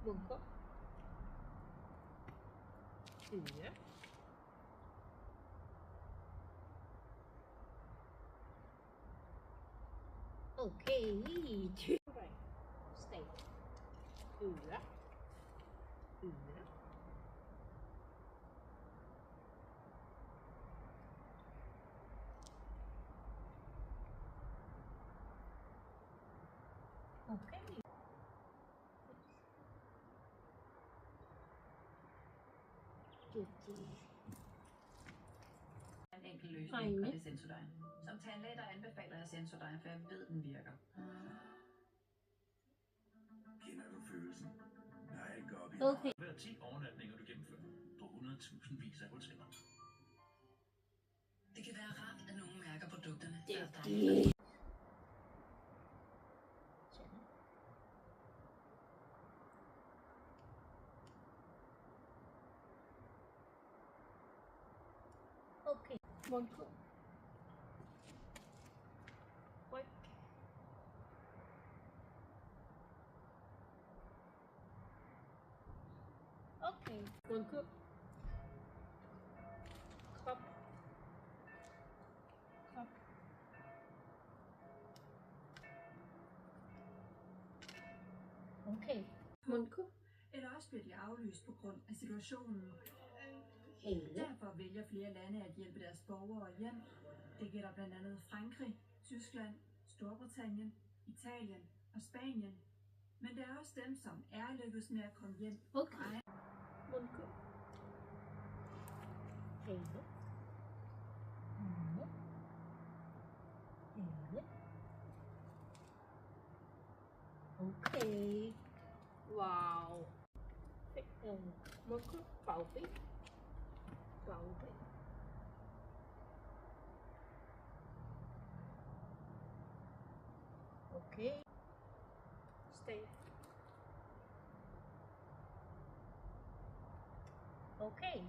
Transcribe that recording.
Bunker. Øre. Okay. Stay. Øre. Øre. Okay. En enkel løsning på det Sensodyne. Som tandlæge, der anbefaler jeg Sensodyne, for jeg ved, den virker. Kender du følelsen? Når alt går op i Okay. Hver 10 overnatninger, du gennemfører på 100.000 vis af hoteller. Det kan være rart, at nogen mærker produkterne. Det er dig. Okay. Bunker. Ryg. Okay. Bunker. Krop. Krop. Okay. Mundkur. Eller også bliver de aflyst på grund af situationen. Hele. Derfor vælger flere lande at hjælpe deres borgere hjem. Det gælder blandt andet Frankrig, Tyskland, Storbritannien, Italien og Spanien. Men der er også dem, som er lykkedes med at komme hjem. Okay. Mundkur. Hele. Hele. Hele. Okay. Wow. Mundkur. Bagben. Bagben. Okay. Stay. Okay.